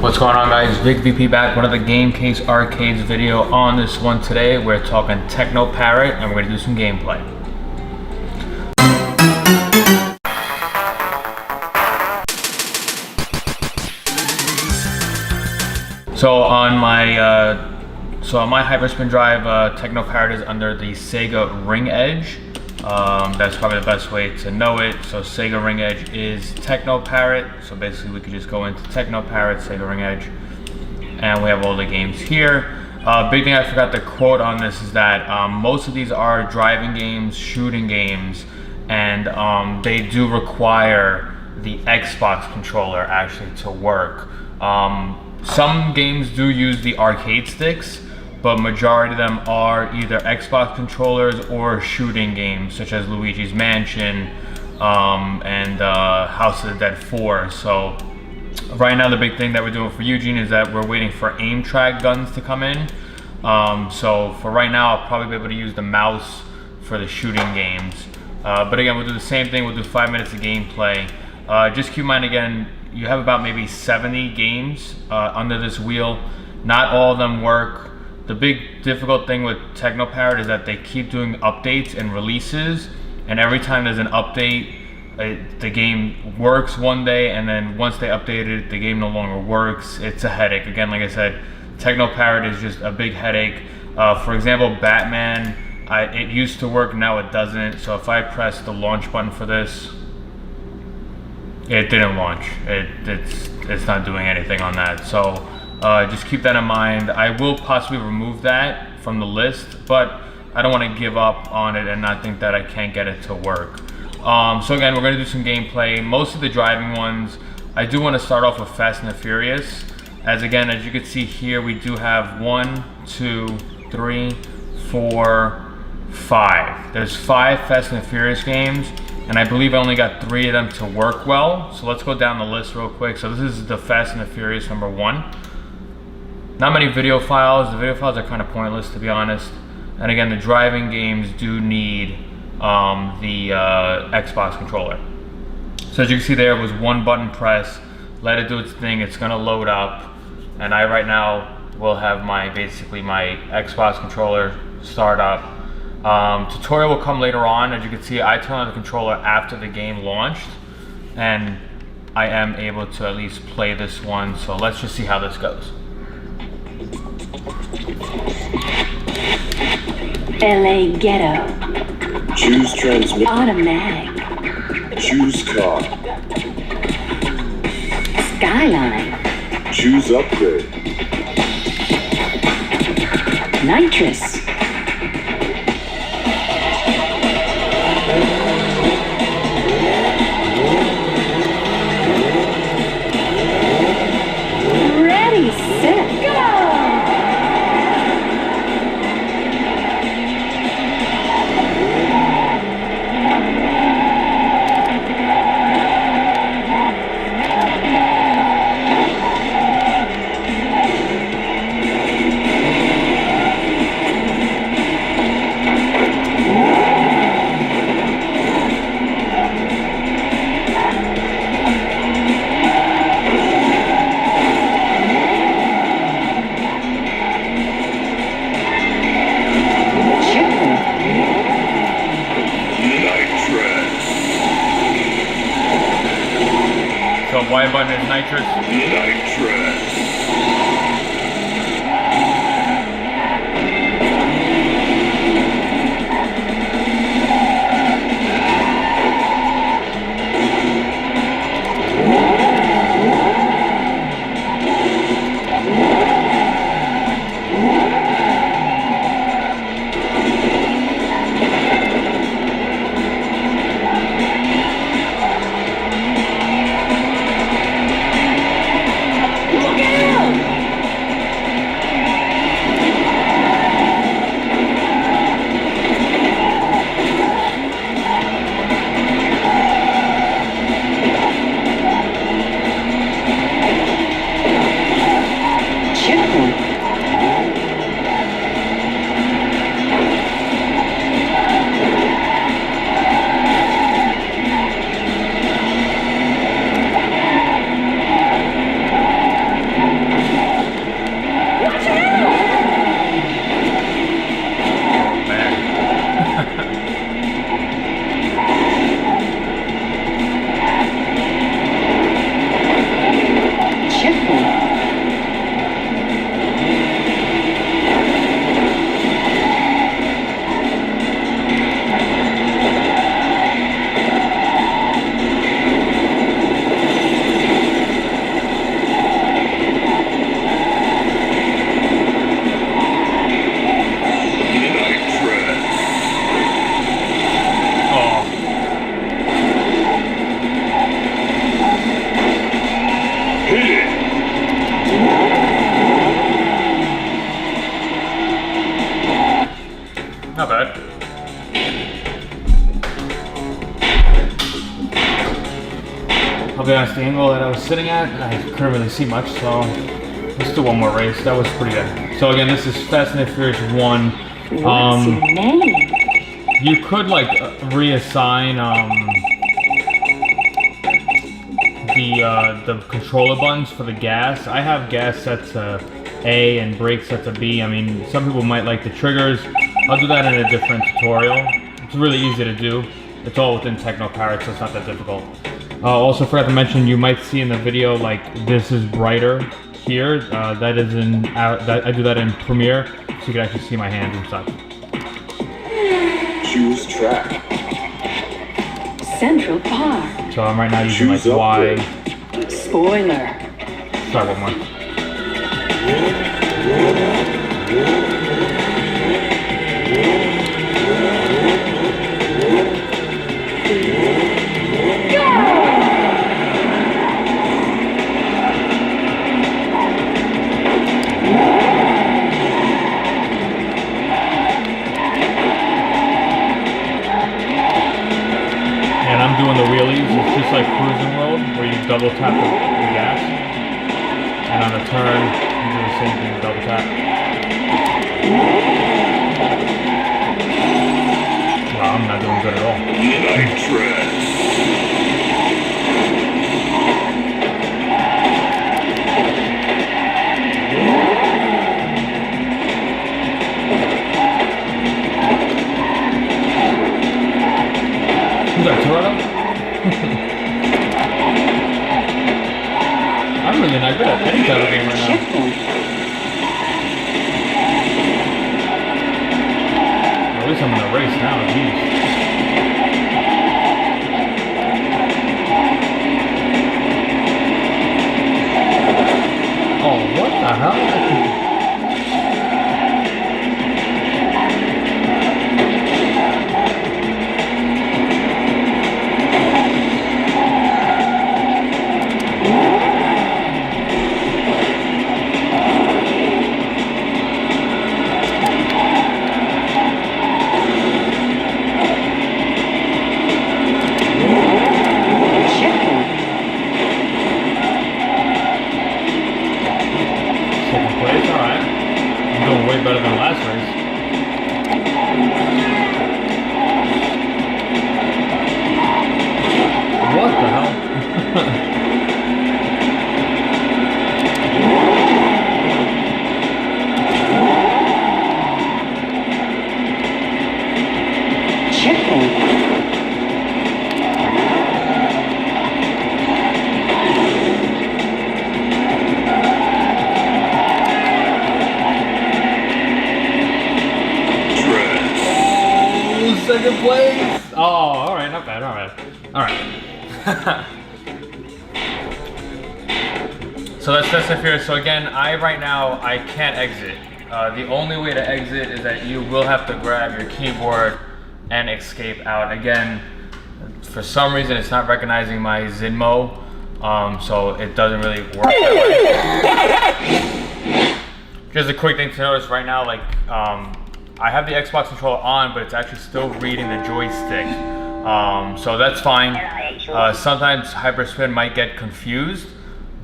What's going on, guys? Big VP back with another Game Case Arcades video. On this one today, we're talking TeknoParrot and we're going to do some gameplay. So on my Hyperspin drive, TeknoParrot is under the Sega Ring Edge. That's probably the best way to know it. So Sega Ring Edge is TeknoParrot. So basically we could just go into TeknoParrot, Sega Ring Edge, and we have all the games here. Big thing I forgot to quote on this is that most of these are driving games, shooting games, and they do require the Xbox controller actually to work. Some games do use the arcade sticks, but majority of them are either Xbox controllers or shooting games such as Luigi's Mansion and House of the Dead 4. So right now the big thing that we're doing for Eugene is that we're waiting for aim track guns to come in. So for right now I'll probably be able to use the mouse for the shooting games. But again, we'll do the same thing. We'll do 5 minutes of gameplay. Just keep in mind, again, you have about maybe 70 games under this wheel. Not all of them work. The big difficult thing with TeknoParrot is that they keep doing updates and releases, and every time there's an update, the game works one day, and then once they update it, the game no longer works. It's a headache. Again, like I said, TeknoParrot is just a big headache. For example, Batman, it used to work, now it doesn't. So if I press the launch button for this, it didn't launch. It's not doing anything on that. So just keep that in mind. I will possibly remove that from the list, but I don't want to give up on it and not think that I can't get it to work. So again, we're going to do some gameplay. Most of the driving ones, I do want to start off with Fast and the Furious. As you can see here, we do have 1, 2, 3, 4, 5. There's 5 Fast and the Furious games, and I believe I only got 3 of them to work well. So let's go down the list real quick. So this is the Fast and the Furious number 1. Not many video files. The video files are kind of pointless, to be honest. And again, the driving games do need the Xbox controller. So as you can see there, it was 1 button press. Let it do its thing. It's gonna load up. And I right now will have basically my Xbox controller start up. Tutorial will come later on. As you can see, I turn on the controller after the game launched, and I am able to at least play this one. So let's just see how this goes. LA Ghetto. Choose transmit. Automatic. Choose car. Skyline. Choose upgrade. Nitrous. Ready, set, go! So Y button is nitrous. Nitrous. Look out! be honest, the angle that I was sitting at, I couldn't really see much, so let's do one more race. That was pretty good. So again, this is Fast and the Furious 1. What's your name? You could like reassign the controller buttons for the gas. I have gas set to A and brake set to B. I mean, some people might like the triggers. I'll do that in a different tutorial. It's really easy to do. It's all within TeknoParrot, so it's not that difficult. Also forgot to mention, you might see in the video like this is brighter here. That is in I do that in Premiere, so you can actually see my hands and stuff. Choose track. Central Park. So I'm right now using like Choose Y. upgrade. Spoiler. Sorry, one more. And I'm doing the wheelies. It's just like cruising road where you double tap the gas. And on a turn, you do the same thing, double tap. Wow, I'm not doing good at all. Nitrous. Who's that, Toretto? I'm really not good at any type of game right now. Checkpoint. At least I'm in a race now, jeez. Oh, what the hell? Second place, alright. I'm doing way better than last race. What the hell? Checkpoint. Second place. Oh, all right, not bad. All right. So that's Fast and Furious. So again, right now I can't exit. The only way to exit is that you will have to grab your keyboard and escape out. Again, for some reason it's not recognizing my Zinmo, so it doesn't really work that way. Just a quick thing to notice right now, like I have the Xbox controller on, but it's actually still reading the joystick. So that's fine. Sometimes Hyperspin might get confused,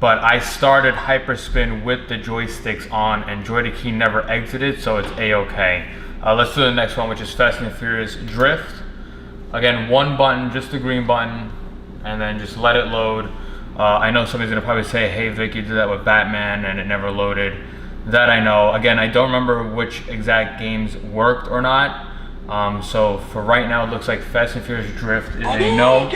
but I started Hyperspin with the joysticks on and Joy to Key never exited, so it's A-okay. Let's do the next one, which is Fast and Furious Drift. Again, one button, just the green button, and then just let it load. I know somebody's gonna probably say, hey Vic, you did that with Batman and it never loaded. That I know. Again, I don't remember which exact games worked or not. So for right now, it looks like Fast and Furious Drift is a no.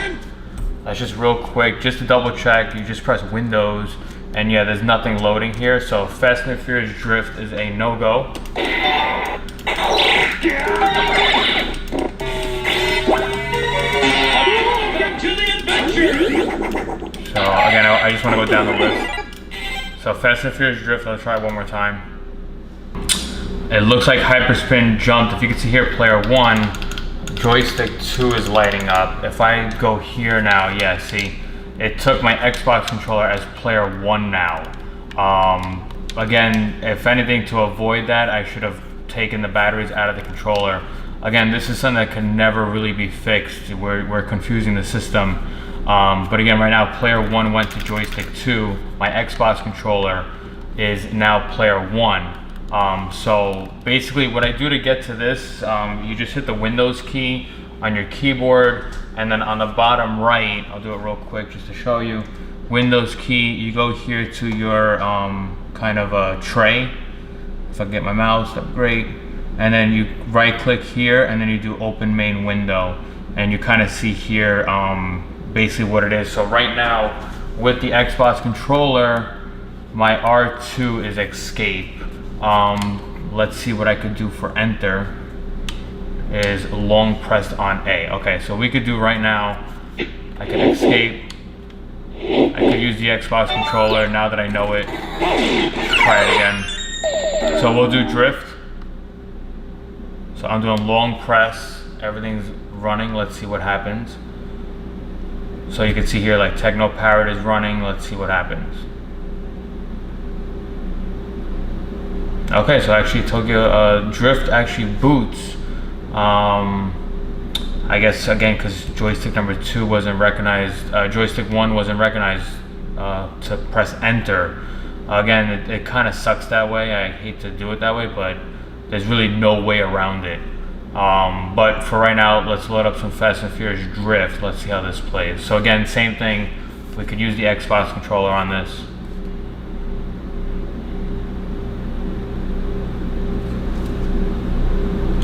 That's just real quick, just to double check, you just press Windows, and yeah, there's nothing loading here. So Fast and Furious Drift is a no-go. So again, I just want to go down the list. So Fast and Furious Drift, let's try one more time. It looks like Hyperspin jumped. If you can see here, player 1, joystick 2 is lighting up. If I go here now, yeah, see, it took my Xbox controller as player 1 now. Again, if anything, to avoid that, I should have taken the batteries out of the controller. Again, this is something that can never really be fixed. We're confusing the system. But again, right now, player 1 went to joystick 2. My Xbox controller is now player 1. So basically what I do to get to this, you just hit the Windows key on your keyboard, and then on the bottom right, I'll do it real quick just to show you, Windows key, you go here to your kind of a tray. If I can get my mouse, that'd be great. And then you right click here, and then you do open main window, and you kind of see here basically what it is. So right now with the Xbox controller, my R2 is escape. Let's see what I could do for enter is long pressed on A. Okay, so we could do right now, I could escape. I could use the Xbox controller now that I know it. Try it again. So we'll do drift. So I'm doing long press, everything's running. Let's see what happens. So you can see here like TeknoParrot is running. Let's see what happens. Okay, so actually Tokyo Drift actually boots. I guess again because joystick number 2 wasn't recognized, joystick 1 wasn't recognized to press enter. Again, it kind of sucks that way. I hate to do it that way, but there's really no way around it. But for right now, let's load up some Fast and Furious Drift. Let's see how this plays. So again, same thing. We could use the Xbox controller on this.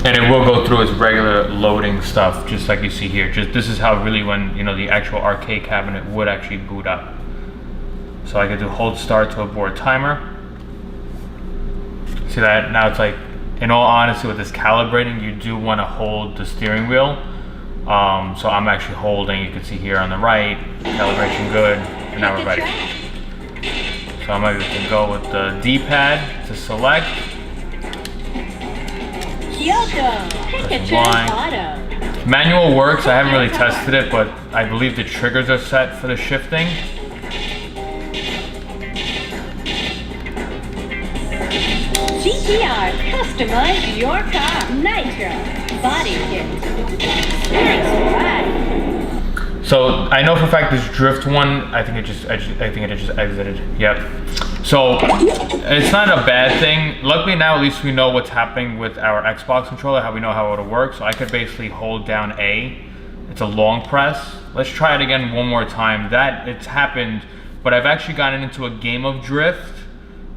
And it will go through its regular loading stuff, just like you see here. Just this is how really when the actual arcade cabinet would actually boot up. So I could do hold start to abort timer. See that? Now it's like, in all honesty, with this calibrating, you do want to hold the steering wheel. So I'm actually holding. You can see here on the right, calibration good, and now we're ready. So I'm able to go with the D-pad to select. Manual works. I haven't really tested it, but I believe the triggers are set for the shifting. GTR, customize your car. Nitro, body kit. Nice ride. So I know for a fact this drift one, I think it just exited. Yep. So it's not a bad thing. Luckily now at least we know what's happening with our Xbox controller, how we know how it'll work. So I could basically hold down A. It's a long press. Let's try it again one more time. That it's happened, but I've actually gotten into a game of drift.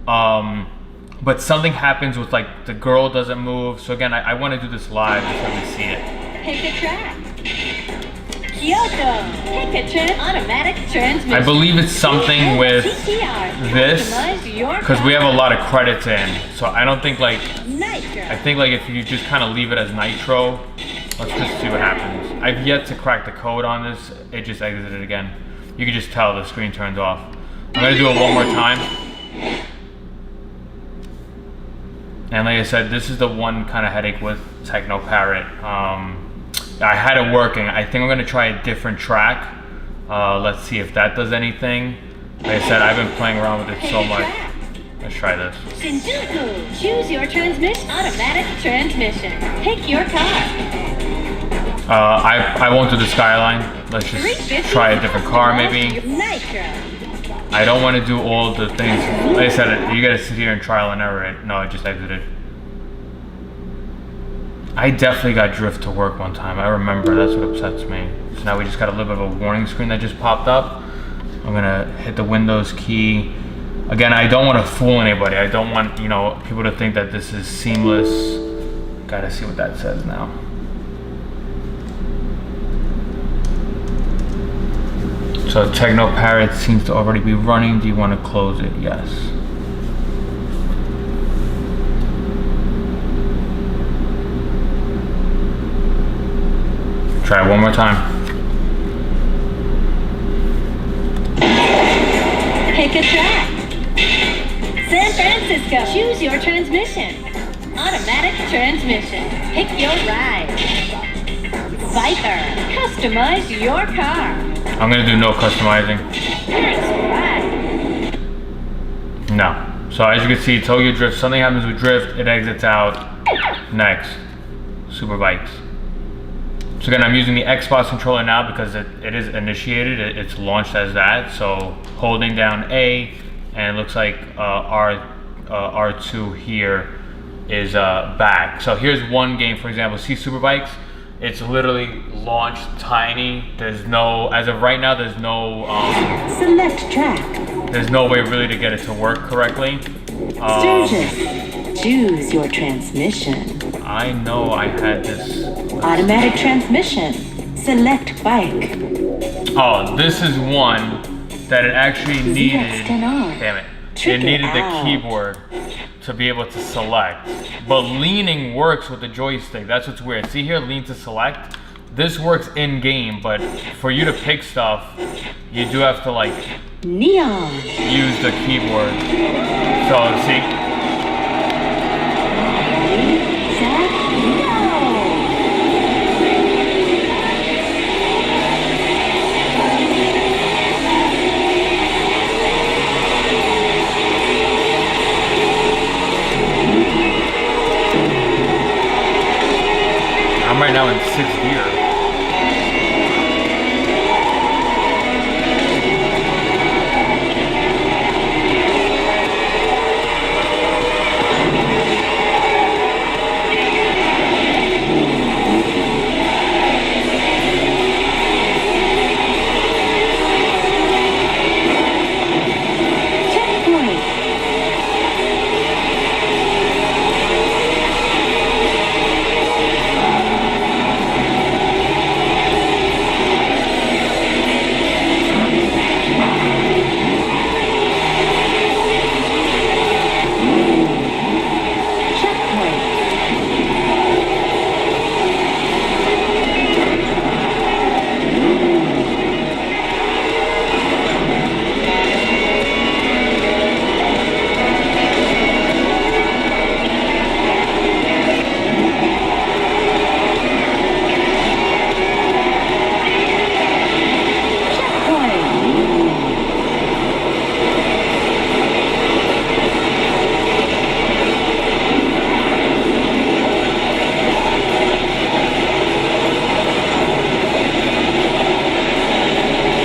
But something happens with like the girl doesn't move. So again, I want to do this live so we see it. Pick a track. Kyoto, pick a automatic transmission. I believe it's something with this because we have a lot of credits in. So I don't think like, I think like if you just kind of leave it as nitro, let's just see what happens. I've yet to crack the code on this. It just exited again. You can just tell the screen turned off. I'm gonna do it one more time. And like I said, this is the one kind of headache with TeknoParrot. I had it working. I think I'm gonna try a different track. Let's see if that does anything. Like I said, I've been playing around with it so much. Let's try this. Shinjuku, choose your transmission. Automatic transmission. Pick your car. I won't do the Skyline. Let's just try a different car maybe. Nitro. I don't want to do all the things. Like I said, you gotta sit here and trial and error it. No, it just exited. I definitely got drift to work one time. I remember, that's what upsets me. So now we just got a little bit of a warning screen that just popped up. I'm gonna hit the Windows key. Again, I don't want to fool anybody. I don't want, people to think that this is seamless. Gotta see what that says now. So TeknoParrot seems to already be running. Do you want to close it? Yes. Try it one more time. Pick a track. San Francisco, choose your transmission. Automatic transmission. Pick your ride. Viper, customize your car. I'm gonna do no customizing. Nice ride. No. So as you can see, Tokyo Drift, something happens with drift, it exits out. Next. Super bikes. So again, I'm using the Xbox controller now because it is initiated, it's launched as that. So holding down A, and it looks like R2 here is back. So here's one game, for example, see Superbikes? It's literally launched tiny. There's no, as of right now, there's no Select track. there's no way really to get it to work correctly. Sturgis. Choose your transmission. I know I had this. Automatic transmission. Select bike. Oh, this is one that it actually needed. ZX10R. Damn it! Trick It needed it the out. keyboard to be able to select. But leaning works with the joystick. That's what's weird. See here, lean to select. This works in game, but for you to pick stuff, you do have to like Neon. use the keyboard. So see. Set. Go. I'm right now in 6th gear. Checkpoint. Checkpoint.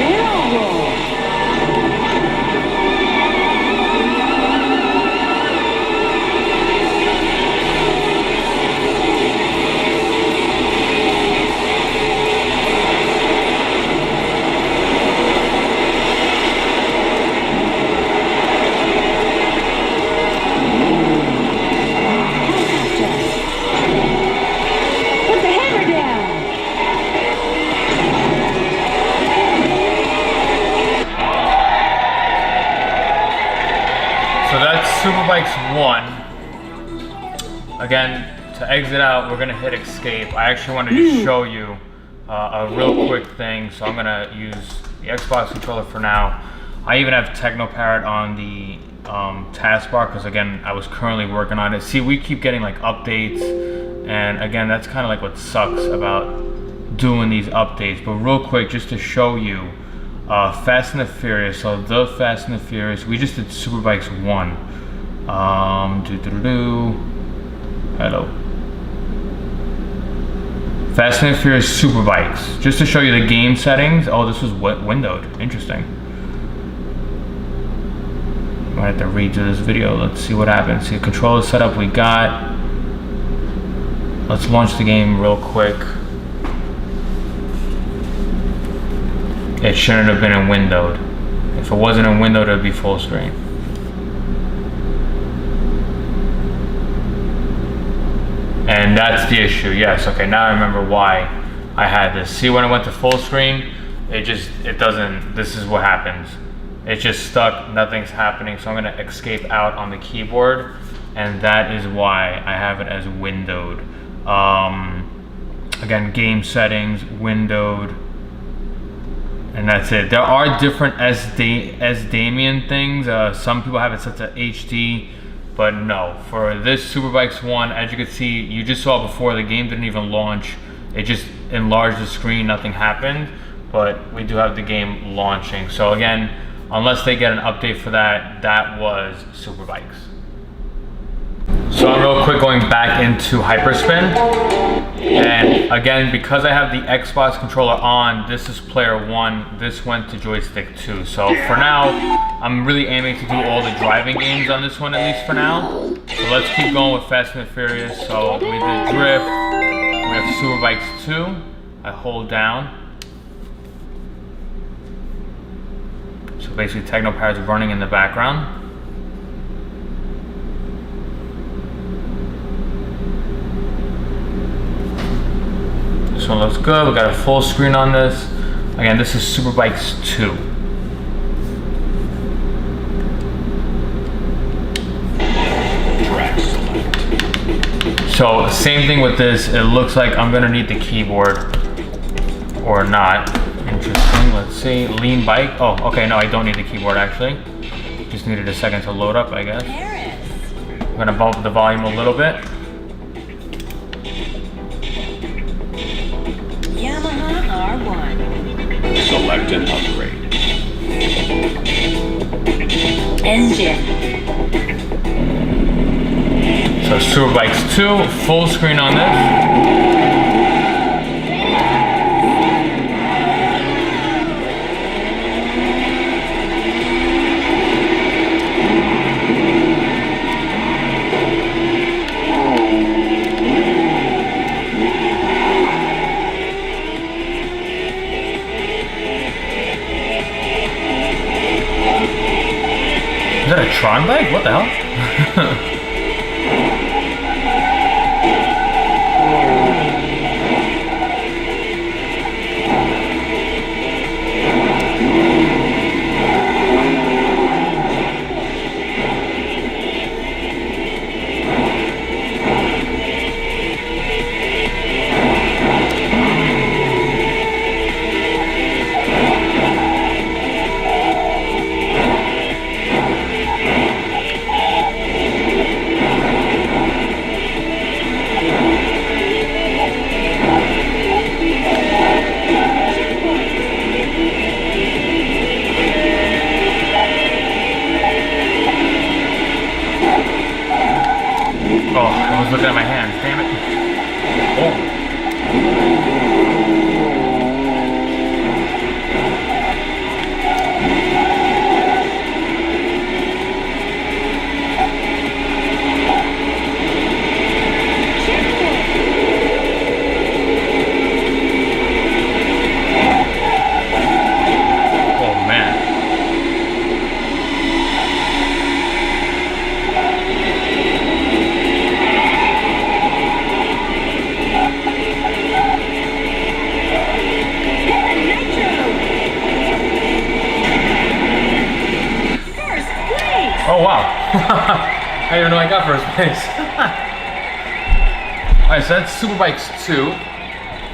Barrel roll. Helicopter. Put the hammer down. So that's Superbikes 1. Again, to exit out, we're gonna hit escape. I actually wanted to show you a real quick thing, so I'm gonna use the Xbox controller for now. I even have TeknoParrot on the taskbar because again, I was currently working on it. See, we keep getting like updates, and again, that's kind of like what sucks about doing these updates. But real quick, just to show you, Fast and the Furious. So the Fast and the Furious. We just did Superbikes 1. Hello. Fast and the Furious Superbikes. Just to show you the game settings. Oh, this was windowed. Interesting. I have to read through this video. Let's see what happens. See the controller setup we got. Let's launch the game real quick. It shouldn't have been in windowed. If it wasn't in windowed, it would be full screen. And that's the issue. Yes, okay, now I remember why I had this. See, when it went to full screen, it doesn't, this is what happens. It's just stuck, nothing's happening. So I'm gonna escape out on the keyboard, and that is why I have it as windowed. Again, game settings, windowed, and that's it. There are different S-Damien things. Some people have it set to HD, but no. For this Superbikes 1, as you can see, you just saw before, the game didn't even launch. It just enlarged the screen, nothing happened, but we do have the game launching. So again, unless they get an update for that, that was Superbikes. So I'm real quick going back into hyperspin. And again, because I have the Xbox controller on, this is player 1, this went to joystick 2. So for now, I'm really aiming to do all the driving games on this one, at least for now. So let's keep going with Fast and Furious. So we did Drift, we have Superbikes 2, I hold down. So basically TeknoParrot's running in the background. This one looks good. We got a full screen on this. Again, this is Superbikes 2. Track select. So same thing with this. It looks like I'm gonna need the keyboard or not. Interesting. Let's see. Lean bike. Oh, okay. No, I don't need the keyboard actually. Just needed a second to load up, I guess. I'm gonna bump the volume a little bit. Yamaha R1. Select and upgrade. Engine. So Superbikes 2, full screen on this. Is that a Tron bike? What the hell? Oh, I was looking at my hands, damn it. Oh. Oh wow, I didn't even know I got first place. Alright, so that's Superbikes 2.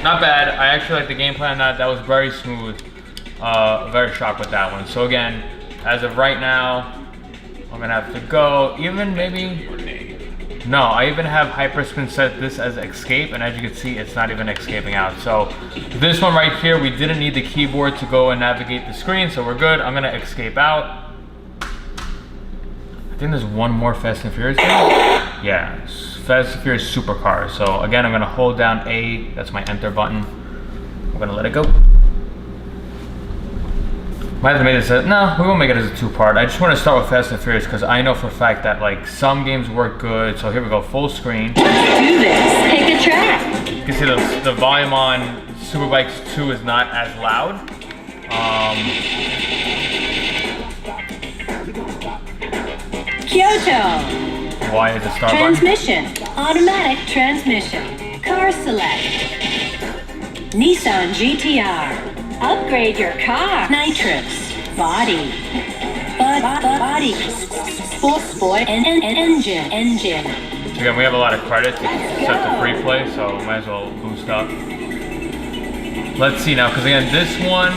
Not bad, I actually like the gameplay on that. That was very smooth. Very shocked with that one. So again, as of right now, I'm gonna have to go, even maybe, no, I even have Hyperspin set this as escape, and as you can see, it's not even escaping out. So this one right here, we didn't need the keyboard to go and navigate the screen, so we're good. I'm gonna escape out. I think there's one more Fast and Furious game. Yeah, Fast and Furious Supercar. So again, I'm gonna hold down A, that's my enter button. I'm gonna let it go. Might have made this no, we won't make it as a two-part. I just want to start with Fast and Furious because I know for a fact that like some games work good. So here we go, full screen. Let's do this. Pick a track. You can see the volume on Superbikes 2 is not as loud. Kyoto. Why is the start button? Transmission. Automatic transmission. Car select. Nissan GTR. Upgrade your car. Nitrous. Body. Body. Sport and engine. Again, we have a lot of credits set to free play, so might as well boost up. Let's see now, because again, this one,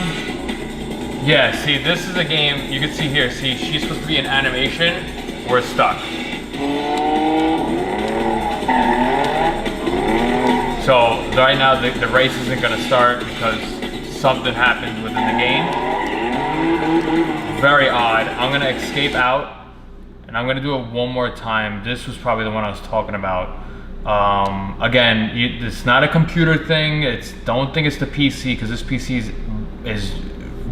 yeah, see, this is a game, you can see here, see, she's supposed to be in animation, we're stuck. So right now, the race isn't going to start because something happened within the game. Very odd. I'm going to escape out. And and I'm gonna do it one more time. This was probably the one I was talking about. Again, it's not a computer thing. Don't think it's the PC, because this PC is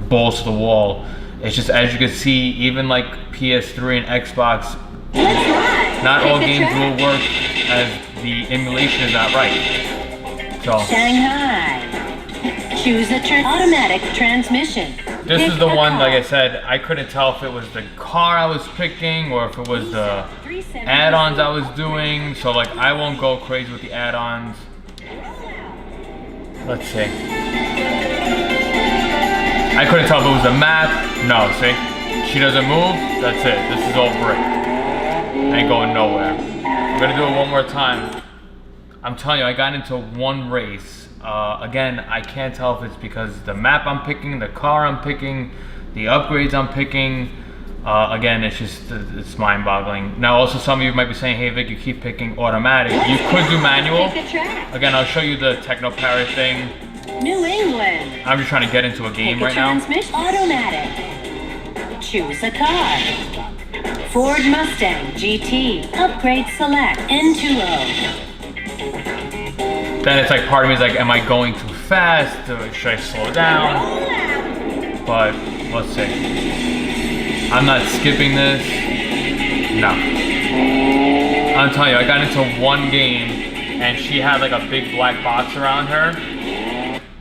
balls to the wall. It's just, as you can see, even like PS3 and Xbox, Let's ride. not all Take the games track. will work as the emulation is not right. So Shanghai. Choose a automatic transmission. this Pick is the a one, car. like I said, I couldn't tell if it was the car I was picking or if it was the add-ons I was doing. So like, I won't go crazy with the add-ons. Let's see. I couldn't tell if it was the map. No, see? She doesn't move. That's it. This is all brick. Ain't going nowhere. I'm gonna do it one more time. I'm telling you, I got into one race. Again, I can't tell if it's because the map I'm picking, the car I'm picking, the upgrades I'm picking. Again, it's mind-boggling. Now, also, some of you might be saying, hey Vic, you keep picking automatic. You could do manual. Take the track. Again, I'll show you the TeknoParrot thing. New England. I'm just trying to get into a game Pick a right now. transmission. Automatic. Choose a car. Ford Mustang GT. Upgrade select. N20. Then it's like, part of me is like, am I going too fast? Or should I slow down? But let's see. I'm not skipping this. No. I'm telling you, I got into one game and she had like a big black box around her.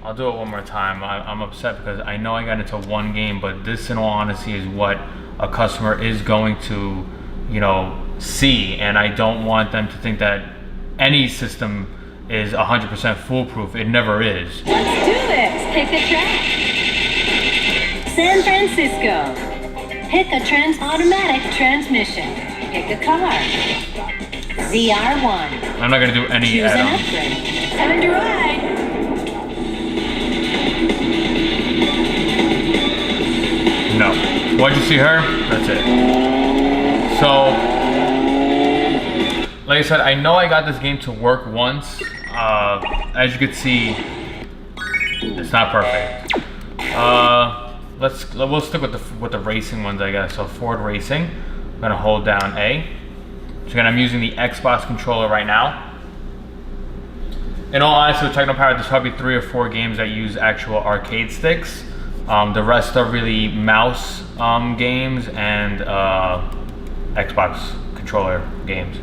I'll do it one more time. I'm upset because I know I got into one game, but this, in all honesty, is what a customer is going to, you know, see, and I don't want them to think that any system is 100% foolproof. It never is. Let's do this. Pick a track. San Francisco. Pick a automatic transmission. Pick a car. ZR1. I'm not gonna do any Choose an add-ons. upgrade. Time to ride. No. Once you see her, that's it. So, like I said, I know I got this game to work once. As you can see, it's not perfect. We'll stick with the racing ones, I guess. So Ford Racing. I'm gonna hold down A. So again, I'm using the Xbox controller right now. In all honesty, with TeknoParrot, there's probably 3 or 4 games that use actual arcade sticks. The rest are really mouse games and Xbox controller games.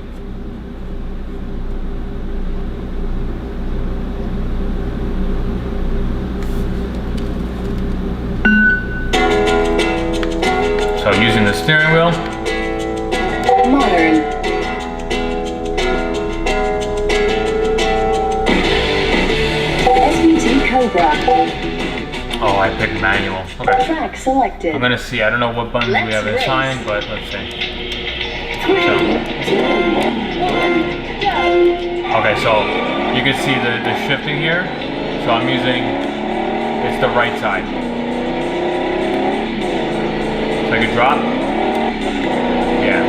So using the steering wheel. Modern. SVT Cobra. Oh, I picked manual. Okay. Track selected. I'm gonna see. I don't know what buttons we have Let's assigned, but let's see. 3, 2, 1, go. Okay, so you can see the shifting here. So I'm using, it's the right side. So I can drop. Yeah.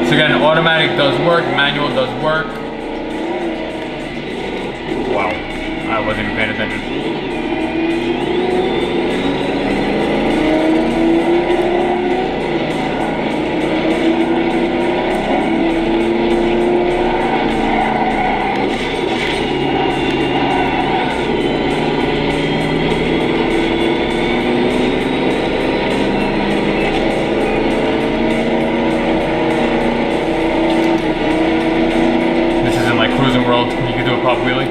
So again, automatic does work, manual does work. Wow, I wasn't even paying attention. This isn't like Cruising World. You can do a pop wheelie.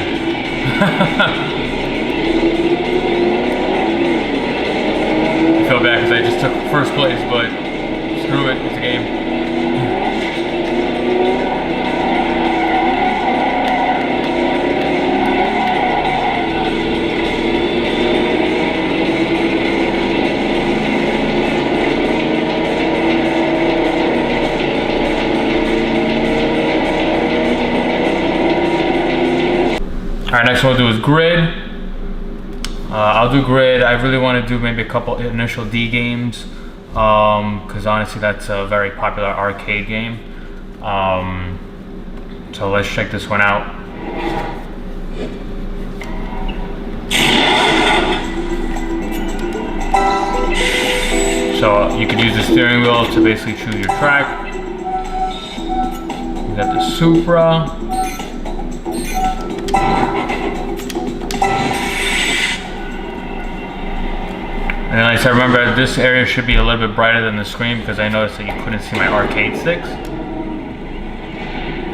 I feel bad because I just took first place, but screw it, it's a game. Alright, next one we'll do is grid. I'll do grid. I really want to do maybe a couple initial D games because honestly that's a very popular arcade game. So let's check this one out. So you could use the steering wheel to basically choose your track. You got the Supra. And like I said, remember this area should be a little bit brighter than the screen because I noticed that you couldn't see my arcade sticks.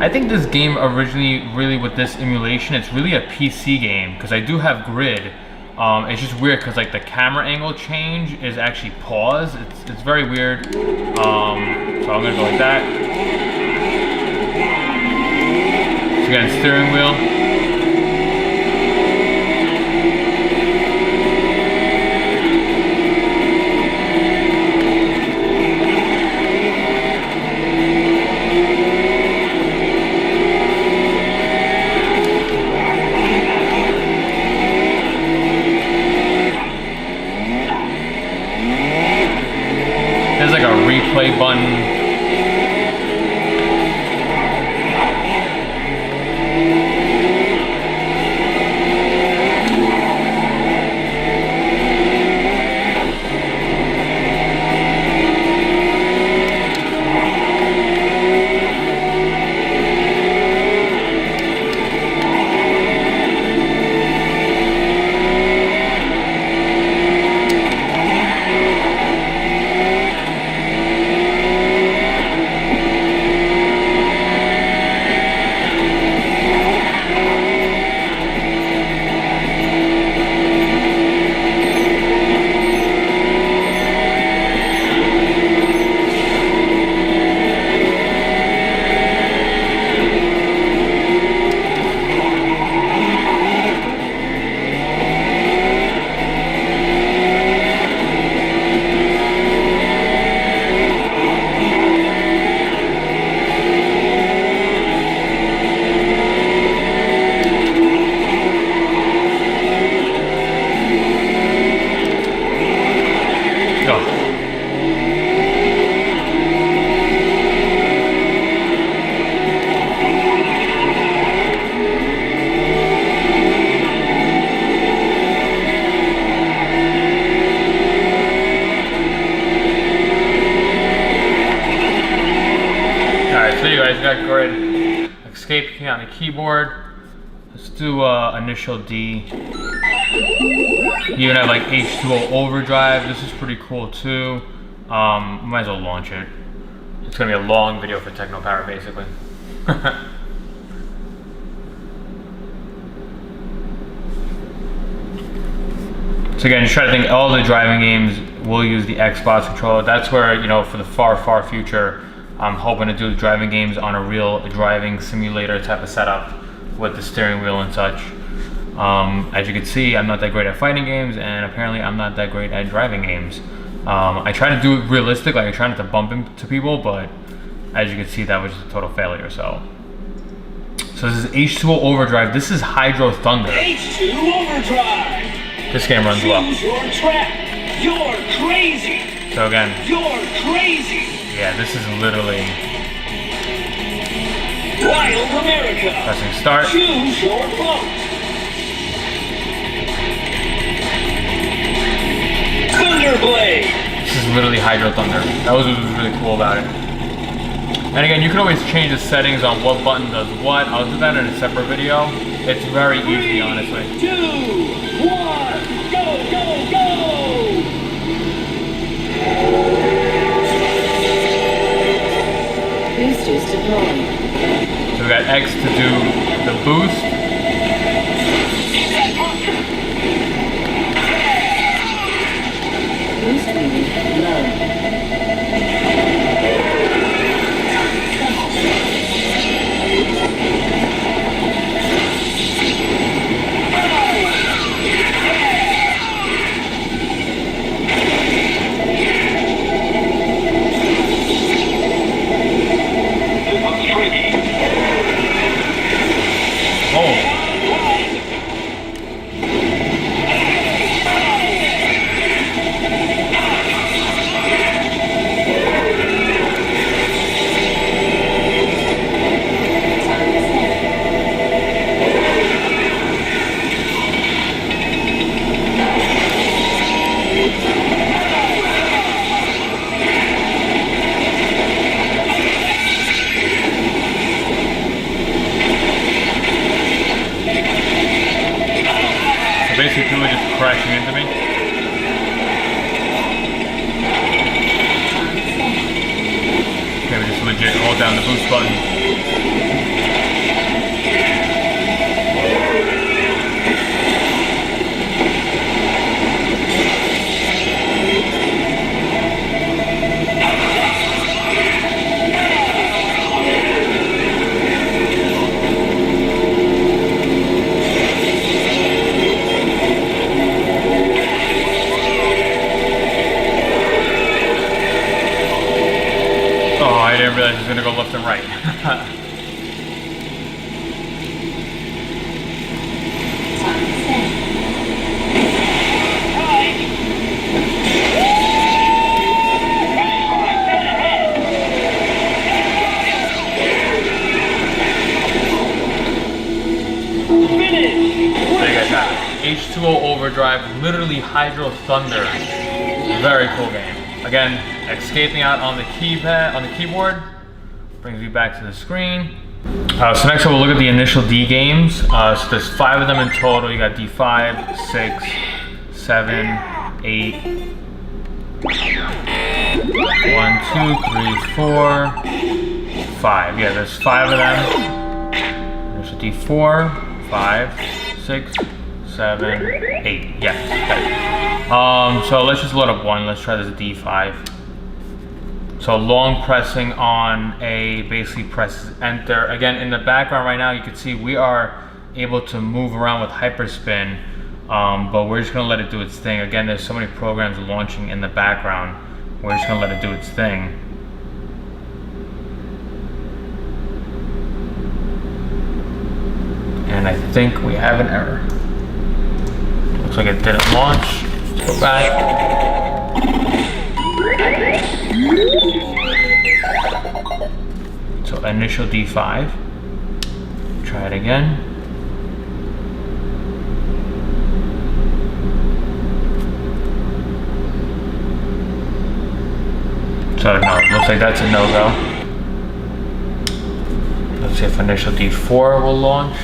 I think this game originally, really with this emulation, it's really a PC game because I do have grid. It's just weird because like the camera angle change is actually pause. It's very weird. So I'm gonna go like that. So again, steering wheel. There's like a replay button. So you guys got grid, escape key on the keyboard. Let's do initial D. You even have like H2O overdrive. This is pretty cool too. Might as well launch it. It's gonna be a long video for TeknoParrot basically. So again, just try to think all the driving games will use the Xbox controller. That's where, you know, for the far future, I'm hoping to do driving games on a real driving simulator type of setup with the steering wheel and such. As you can see, I'm not that great at fighting games, and apparently I'm not that great at driving games. I try to do it realistic, like I try not to bump into people, but as you can see, that was just a total failure. So this is H2O Overdrive. This is Hydro Thunder. H2 Overdrive. This game runs well. Choose your track. You're crazy. So again, You're crazy. yeah, this is literally Wild America. pressing start. Choose your boat. Thunderblade. This is literally Hydro Thunder. That was what was really cool about it. And again, you can always change the settings on what button does what. I'll do that in a separate video. It's very easy, honestly. 3, 2, 1, go, go, go! Boosters deployed. So we got X to do the boost. basically people are just crashing into me. Okay, we just legit hold down the boost button. I didn't realize it was gonna go left and right. There you guys have it. H2O Overdrive, literally Hydro Thunder. Very cool game. Again, escaping out on the keypad, on the keyboard, brings me back to the screen. So next we'll look at the initial D games. So there's 5 of them in total. You got D5, 6, 7, 8, 1, 2, 3, 4, 5. Yeah, there's 5 of them. There's a D4, 5, 6, 7, 8. Yes. Okay. So let's just load up one. Let's try this D5. So long pressing on A basically presses enter. Again, in the background right now, you can see we are able to move around with hyperspin, but we're just gonna let it do its thing. Again, there's so many programs launching in the background. We're just gonna let it do its thing. And I think we have an error. Looks like it didn't launch. Let's go back. So initial D5. Try it again. So no, looks like that's a no-go. Let's see if initial D4 will launch.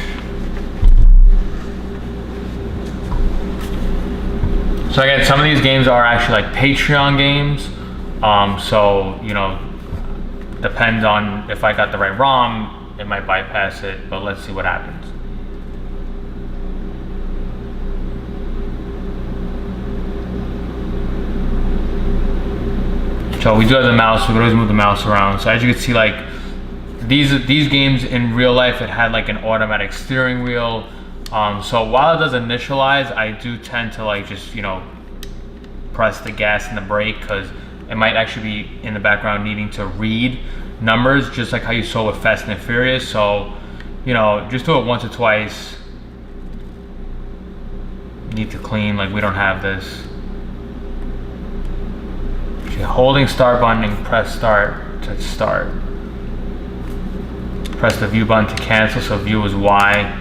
So again, some of these games are actually like Patreon games. So, you know, depends on if I got the right ROM, it might bypass it, but let's see what happens. So we do have the mouse, we can always move the mouse around. So as you can see, like these games in real life, it had like an automatic steering wheel. So while it does initialize, I do tend to like just, you know, press the gas and the brake because it might actually be in the background needing to read numbers, just like how you saw with Fast and Furious. So, you know, just do it once or twice. Need to clean, like we don't have this. Okay, holding start button and press start to start. Press the view button to cancel, so view is Y.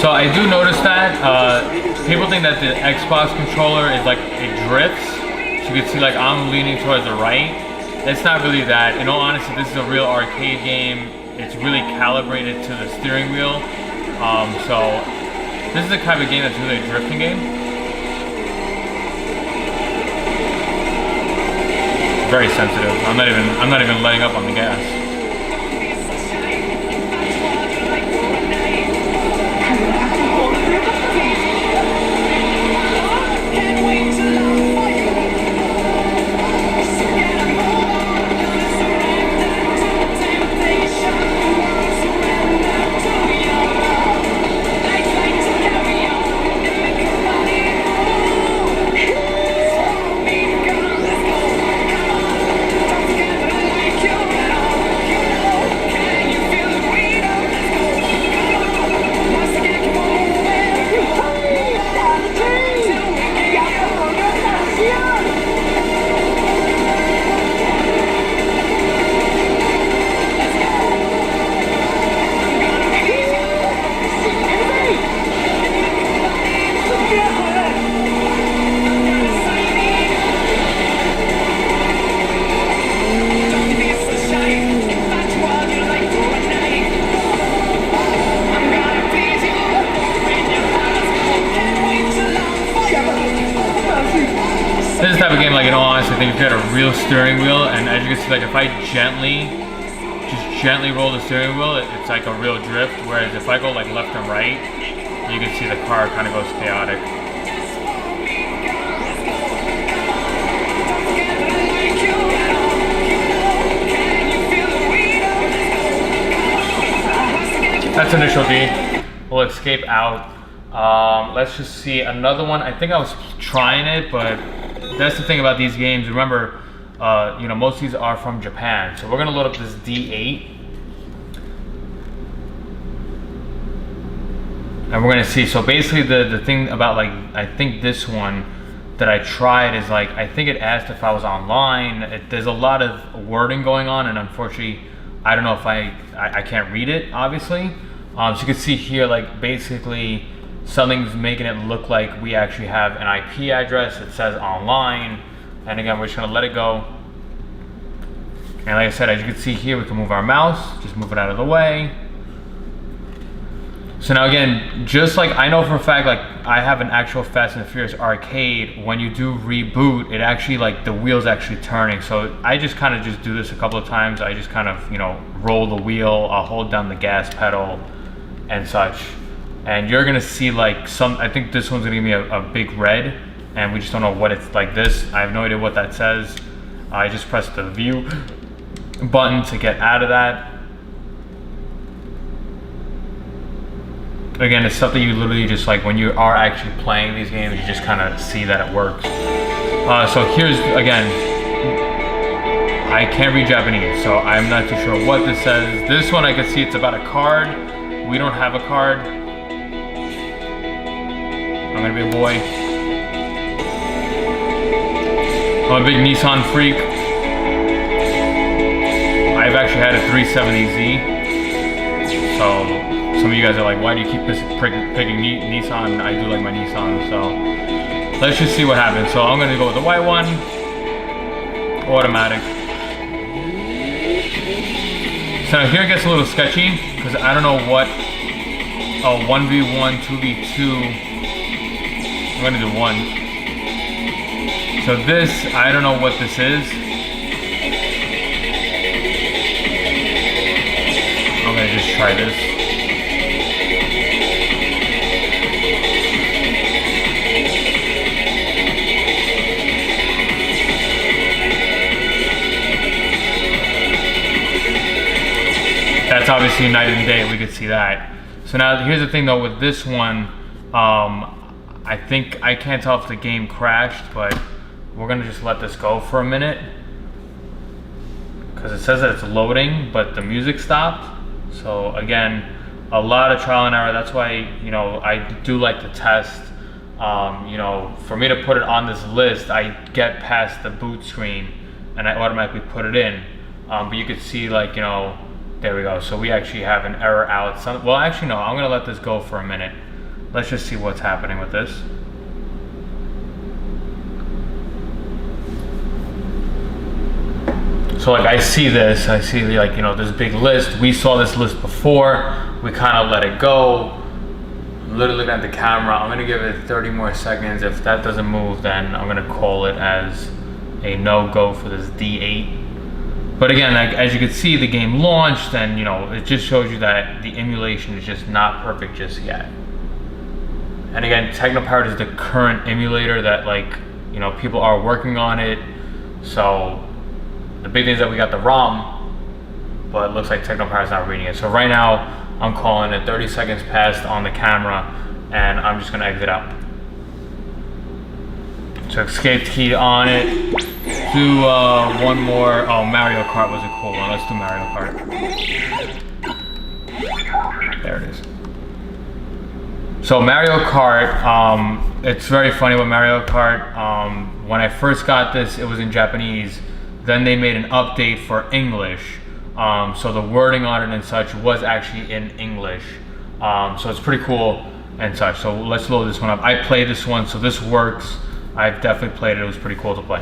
So I do notice that people think that the Xbox controller is like it drifts. So you can see like I'm leaning towards the right. It's not really that. In all honesty, this is a real arcade game. It's really calibrated to the steering wheel. So this is the kind of game that's really a drifting game. Very sensitive. I'm not even letting up on the gas. type of game, like in all honesty, I think if you had a real steering wheel, and as you can see, like if I just gently roll the steering wheel, it's like a real drift. Whereas if I go like left and right, you can see the car kind of goes chaotic. That's initial D. We'll escape out. Let's just see another one. I think I was trying it, but that's the thing about these games. Remember, you know, most of these are from Japan. So we're gonna load up this D8. And we're gonna see, so basically the thing about like, I think this one that I tried is like, I think it asked if I was online. There's a lot of wording going on, and unfortunately, I don't know if I can't read it, obviously. So you can see here, like basically something's making it look like we actually have an IP address. It says online. And again, we're just gonna let it go. And like I said, as you can see here, we can move our mouse, just move it out of the way. So now again, just like I know for a fact, like I have an actual Fast and Furious arcade, when you do reboot, it actually, like the wheel's actually turning. So I just kind of just do this a couple of times. I just kind of, you know, roll the wheel, I'll hold down the gas pedal and such. And you're gonna see like I think this one's gonna give me a big red, and we just don't know what it's like this. I have no idea what that says. I just pressed the view button to get out of that. Again, it's something you literally just like, when you are actually playing these games, you just kind of see that it works. So here's, again, I can't read Japanese, so I'm not too sure what this says. This one I can see it's about a card. We don't have a card. I'm gonna be a boy. I'm a big Nissan freak. I've actually had a 370Z. So some of you guys are like, why do you keep picking Nissan? I do like my Nissan, so let's just see what happens. So I'm gonna go with the white one, automatic. So here it gets a little sketchy, because I don't know what, 1v1, 2v2, I'm gonna do 1. So this, I don't know what this is. I'm gonna just try this. That's obviously night and day, we could see that. So now here's the thing though, with this one, I think, I can't tell if the game crashed, but we're gonna just let this go for a minute. Because it says that it's loading, but the music stopped. So again, a lot of trial and error. That's why, you know, I do like to test. You know, for me to put it on this list, I get past the boot screen and I automatically put it in. But you could see, like, you know, there we go. So we actually have an error out. Well, actually no, I'm gonna let this go for a minute. Let's just see what's happening with this. So like I see this, I see like, you know, this big list. We saw this list before. We kind of let it go. Literally looking at the camera. I'm gonna give it 30 more seconds. If that doesn't move, then I'm gonna call it as a no-go for this D8. But again, like, as you can see, the game launched, and you know, it just shows you that the emulation is just not perfect just yet. And again, TeknoParrot is the current emulator that, like, you know, people are working on it. So the big thing is that we got the ROM, but it looks like TeknoParrot's not reading it. So right now, I'm calling it 30 seconds past on the camera, and I'm just gonna exit out. So escape key on it. Do one more. Oh, Mario Kart was a cool one. Let's do Mario Kart. There it is. So Mario Kart, it's very funny with Mario Kart. When I first got this, it was in Japanese. Then they made an update for English. So the wording on it and such was actually in English. So it's pretty cool and such. So let's load this one up. I played this one, so this works. I've definitely played it. It was pretty cool to play.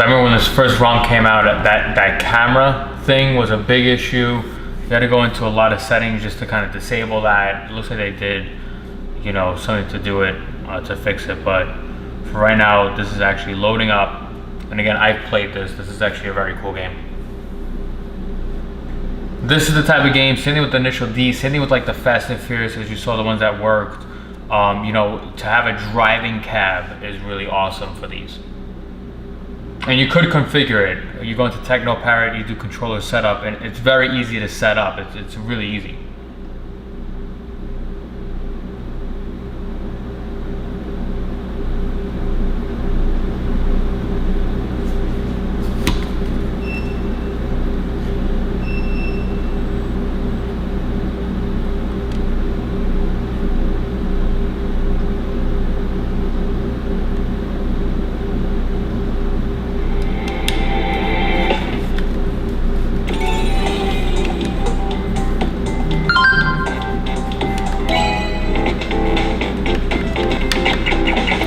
So I remember when this first ROM came out, that camera thing was a big issue. You had to go into a lot of settings just to kind of disable that. It looks like they did, you know, something to do it, to fix it. But for right now, this is actually loading up. And again, I've played this. This is actually a very cool game. This is the type of game, same thing with the Initial D, same thing with like the Fast and Furious, as you saw the ones that worked. You know, to have a driving cab is really awesome for these. And you could configure it. You go into TeknoParrot, you do controller setup, and it's very easy to set up. It's really easy.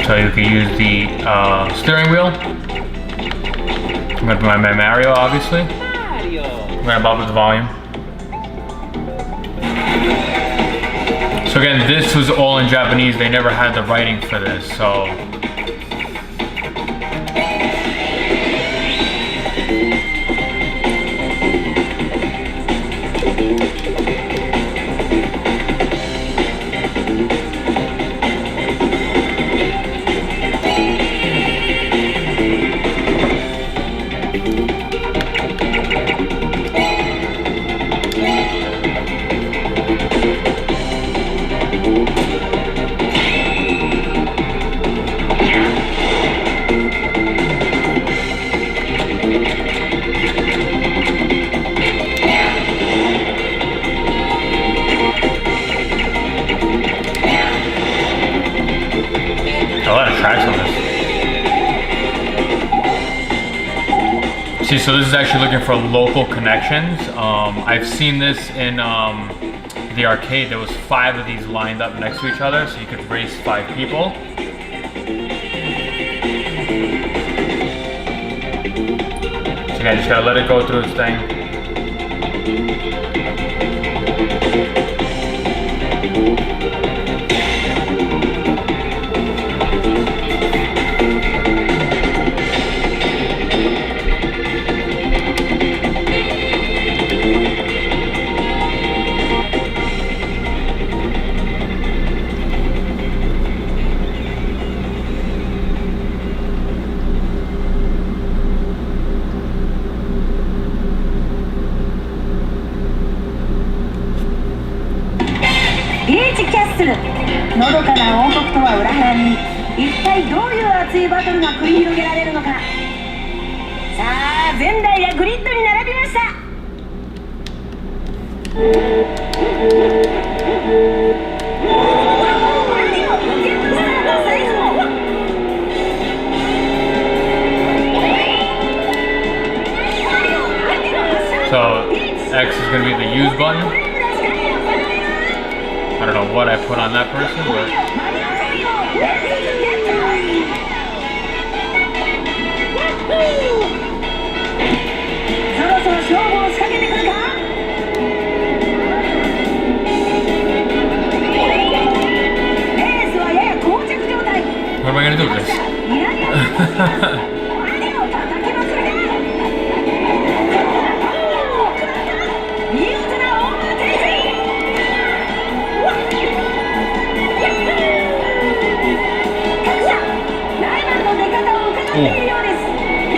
So you can use the steering wheel. I'm gonna do my Mario, obviously. I'm gonna bump up the volume. So again, this was all in Japanese. They never had the writing for this, so. A lot of tracks on this. See, so this is actually looking for local connections. I've seen this in the arcade. There was 5 of these lined up next to each other, so you could race 5 people. So again, just gotta let it go through its thing.ビーチキャッスル、のどかな王国とは裏腹に一体どういう熱いバトルが繰り広げられるのか。さあ、前代がグリッドに並びました。So X is going to be the use button. I don't know what I put on that person, but what am I going to do with this?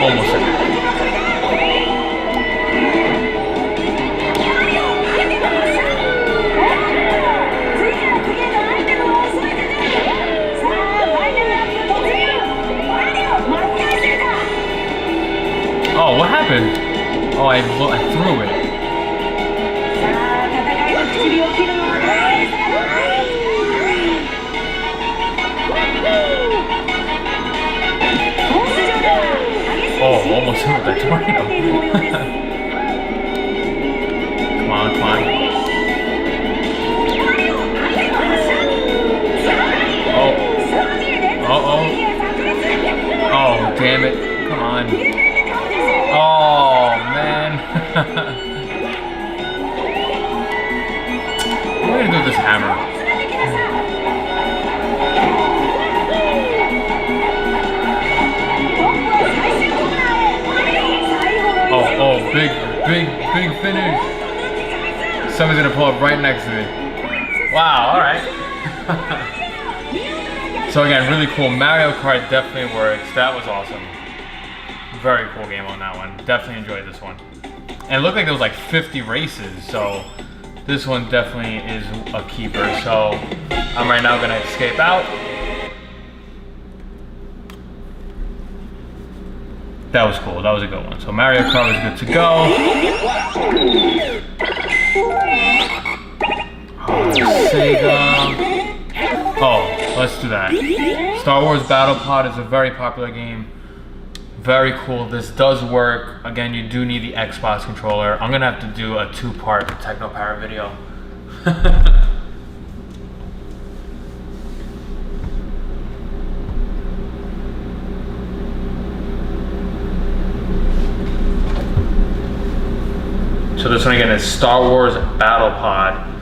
Almost there. Oh, what happened? Oh, I threw it. Oh, almost hit with that tornado. Come on, come on. Oh. Uh-oh. Oh, damn it. Come on. What am I gonna do with this hammer? Oh, big finish. Someone's gonna pull up right next to me. Wow, alright. So again, really cool. Mario Kart definitely works. That was awesome. Very cool game on that one. Definitely enjoyed this one. And it looked like there was like 50 races, so this one definitely is a keeper. So I'm right now gonna escape out. That was cool. That was a good one. So Mario Kart was good to go. Sega. Oh, let's do that. Star Wars Battle Pod is a very popular game. Very cool. This does work. Again, you do need the Xbox controller. I'm gonna have to do a 2-part TeknoParrot video. So this one again is Star Wars Battle Pod.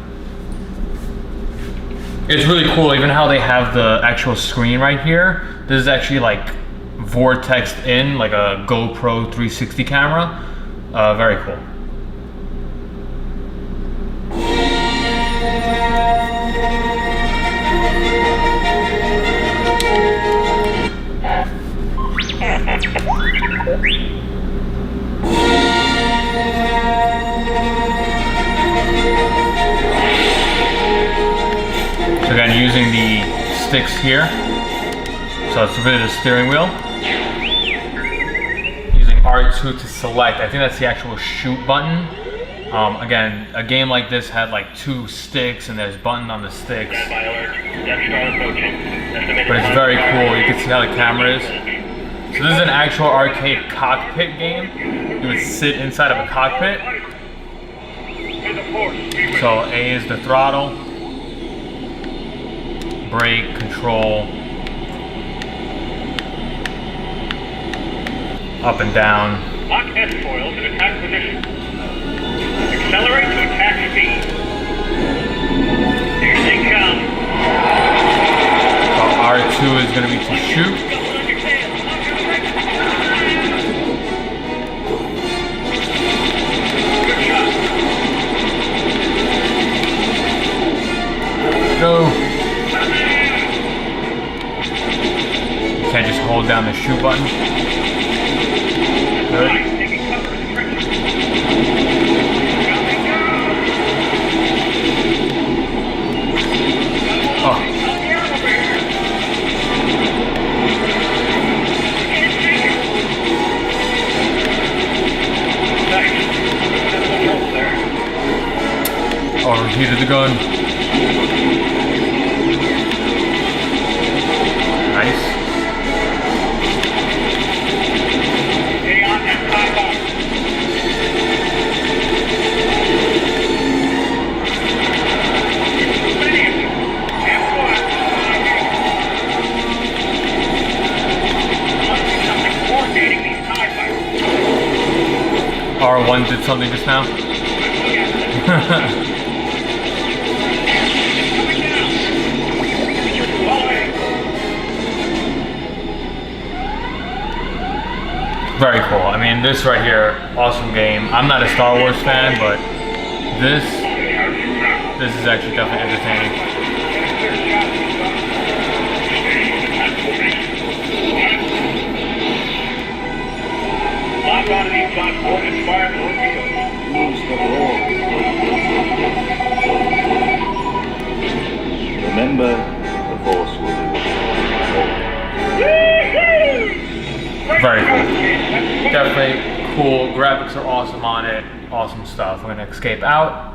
It's really cool, even how they have the actual screen right here. This is actually like vortexed in, like a GoPro 360 camera. Very cool. So again, using the sticks here. So it's really the steering wheel. Using R2 to select. I think that's the actual shoot button. Again, a game like this had like 2 sticks and there's button on the sticks. But it's very cool. You can see how the camera is. So this is an actual arcade cockpit game. You would sit inside of a cockpit. So A is the throttle. Brake, control, up and down. Lock S foils in attack position. Accelerate to attack speed. Here they come. So R2 is going to be to shoot. Go. Can't just hold down the shoot button. Good. Oh. Overheated the gun. Nice. R1 did something just now. Very cool. I mean, this right here, awesome game. I'm not a Star Wars fan, but this is actually definitely entertaining. Lock onto these platforms and fire torpedoes. Use the door. Remember, the Force will be with you. Very cool. Definitely cool. Graphics are awesome on it. Awesome stuff. I'm gonna escape out.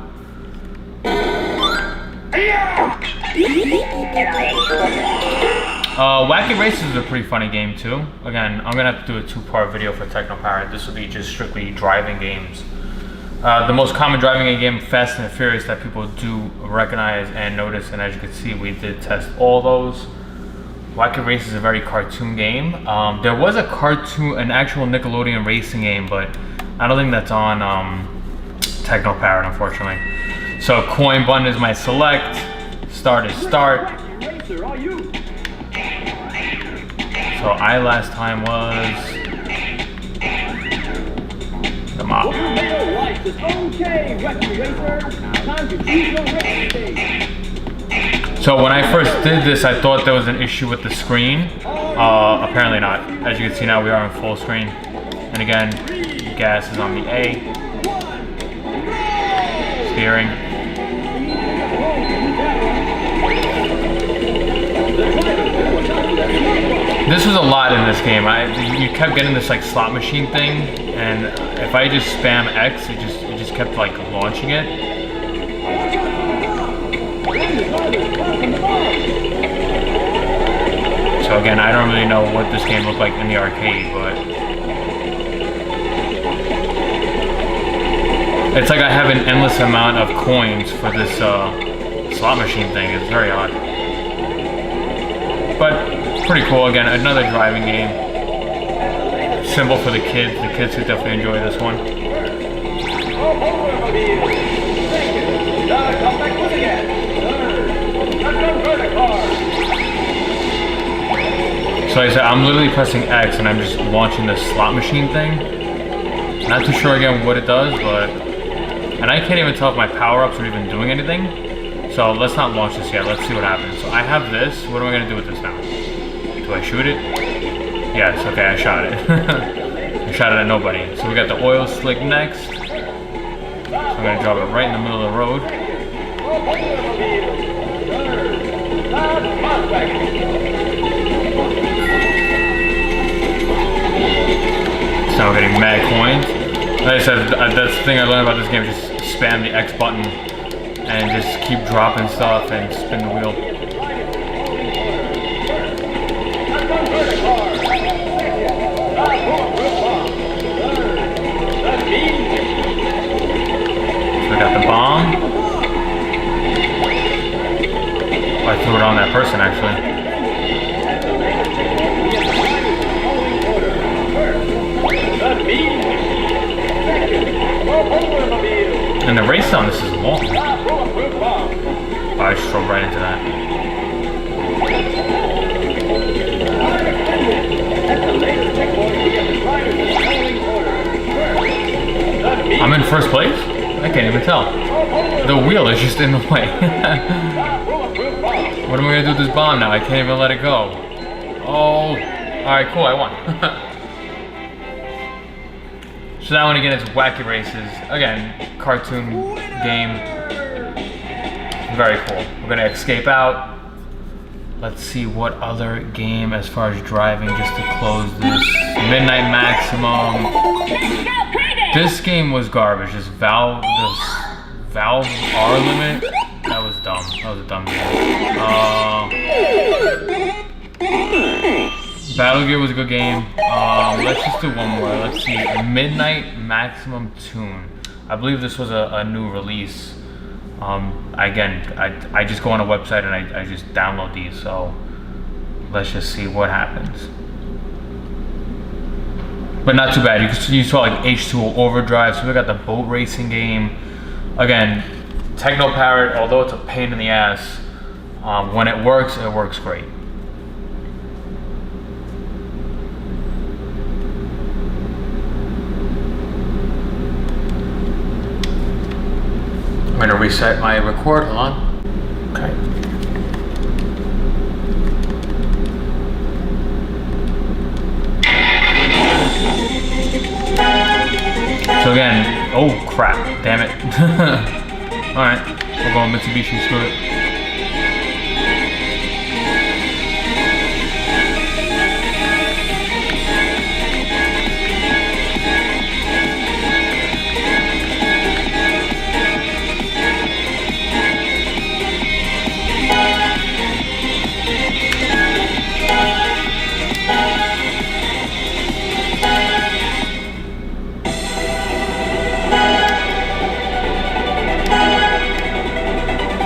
Wacky Races is a pretty funny game too. Again, I'm gonna have to do a 2-part video for TeknoParrot. This will be just strictly driving games. The most common driving game, Fast and Furious, that people do recognize and notice, and as you can see, we did test all those. Wacky Races is a very cartoon game. There was an actual Nickelodeon racing game, but I don't think that's on TeknoParrot, unfortunately. So coin button is my select. Start is start. So I last time was the mop. So when I first did this, I thought there was an issue with the screen. Apparently not. As you can see now, we are in full screen. And again, gas is on the A. Steering. This was a lot in this game. You kept getting this like slot machine thing, and if I just spam X, it just kept like launching it. So again, I don't really know what this game looked like in the arcade, but it's like I have an endless amount of coins for this slot machine thing. It's very odd, but pretty cool. Again, another driving game. Simple for the kids. The kids could definitely enjoy this one. So like I said, I'm literally pressing X and I'm just launching this slot machine thing. Not too sure again what it does, but... And I can't even tell if my power-ups are even doing anything. So let's not launch this yet. Let's see what happens. So I have this. What am I going to do with this now? Do I shoot it? Yes, okay, I shot it. I shot it at nobody. So we got the oil slick next. So I'm going to drop it right in the middle of the road. So we're getting mad coins. Like I said, that's the thing I learned about this game, just spam the X button and just keep dropping stuff and spin the wheel. So we got the bomb. Oh, I threw it on that person actually. And the race on this is long. Oh, I just drove right into that. I'm in first place? I can't even tell. The wheel is just in the way. What am I gonna do with this bomb now? I can't even let it go. Oh, alright, cool, I won. So that one again is Wacky Races. Again, cartoon game. Very cool. We're gonna escape out. Let's see what other game as far as driving, just to close this. Midnight Maximum. This game was garbage. This Valve R limit. That was dumb. That was a dumb game. Battle Gear was a good game. Let's just do one more. Let's see. Midnight Maximum Tune. I believe this was a new release. Again, I just go on a website and I just download these. So let's just see what happens. But not too bad. You saw like H2O Overdrive. So we got the boat racing game. Again, TeknoParrot, although it's a pain in the ass, when it works great. I'm gonna reset my record, hold on. Okay. So again, oh crap, damn it. Alright, we're going Mitsubishi, screw it.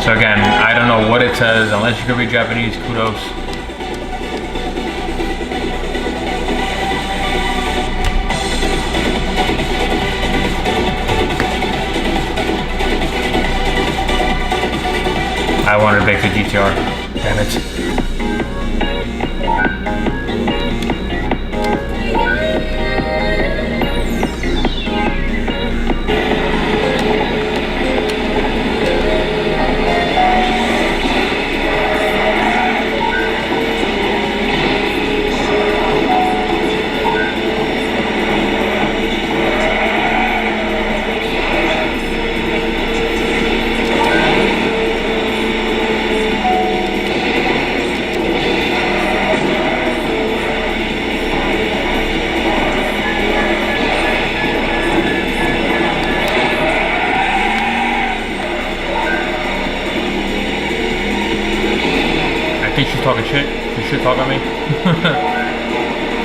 So again, I don't know what it says, unless you can read Japanese, kudos. make the GTR. Damn it. I think she's talking shit. She should talk at me.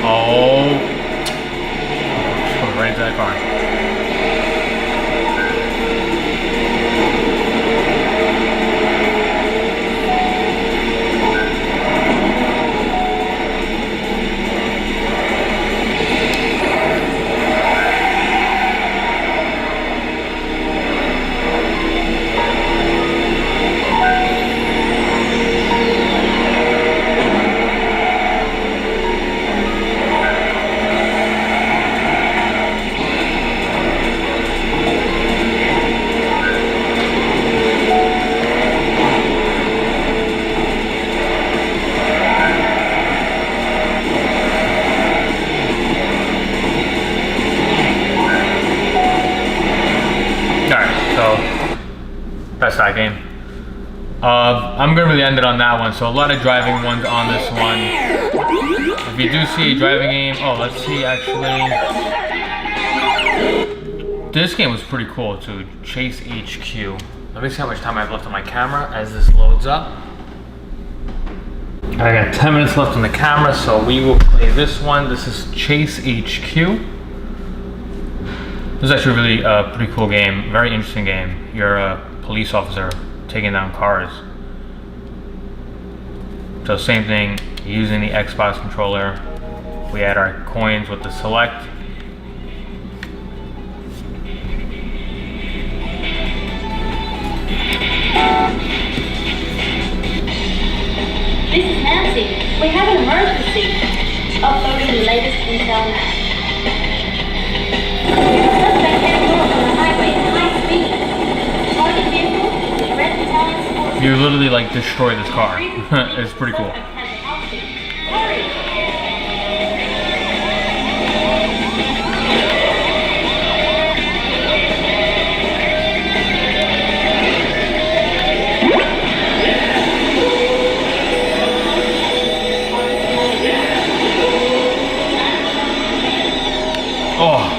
Oh. She's going right into that car. That's that game. I'm gonna really end it on that one. So a lot of driving ones on this one. If you do see a driving game, oh, let's see actually. This game was pretty cool too. Chase HQ. Let me see how much time I have left on my camera as this loads up. I got 10 minutes left on the camera, so we will play this one. This is Chase HQ. This is actually really a pretty cool game. Very interesting game. You're a police officer taking down cars. So same thing, using the Xbox controller. We add our coins with the select. This is Nancy. We have an emergency. Uploading the latest intel now. Suspect heading north on the highway at high speed. Target vehicle is red battalion support. You literally like destroy this car. It's pretty cool. Hurry! Oh.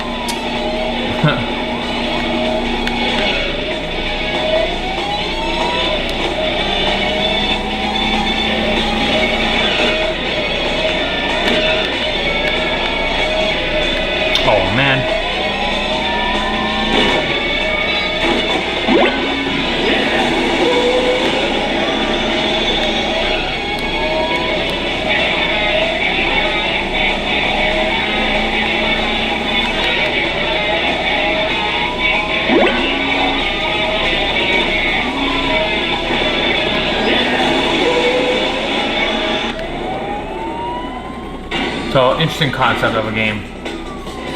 Oh man. So, interesting concept of a game.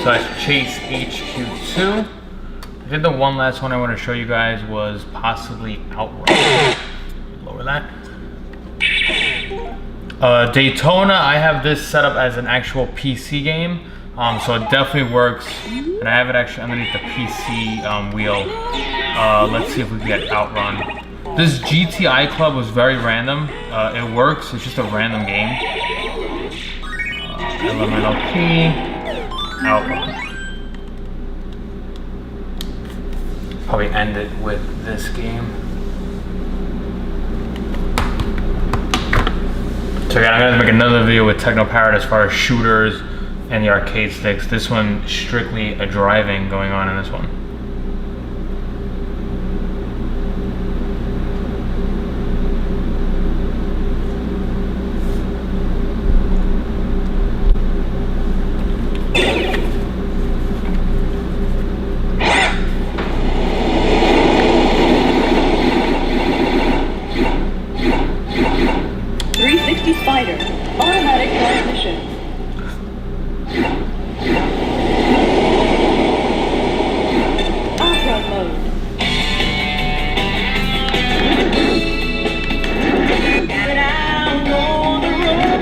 So that's Chase HQ2. I think the one last one I want to show you guys was possibly Outrun. Lower that. Daytona, I have this set up as an actual PC game. So it definitely works. And I have it actually underneath the PC wheel. Let's see if we can get Outrun. This GTI Club was very random. It works, it's just a random game. LMNOP, Outrun. Probably end it with this game. So again, I'm gonna make another video with TeknoParrot as far as shooters and the arcade sticks. This one strictly a driving going on in this one. Got it out on the road.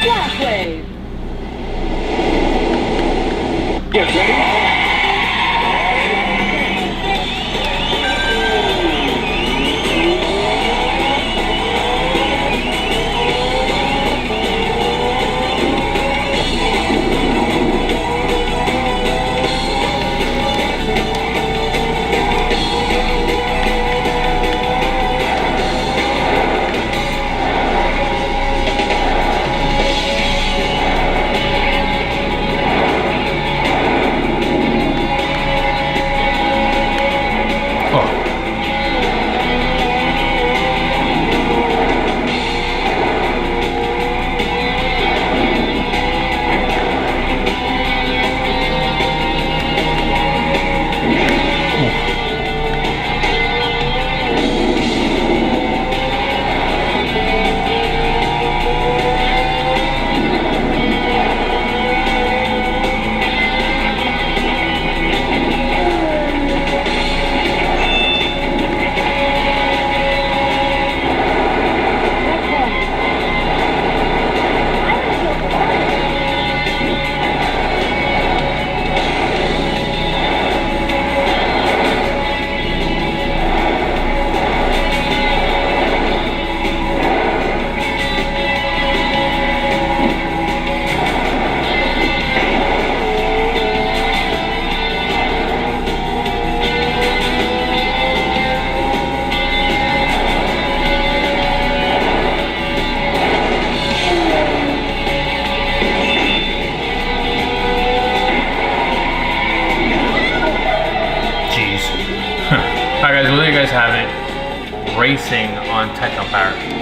Shockwave. Get ready. Alright guys, well there you guys have it. Racing on TeknoParrot.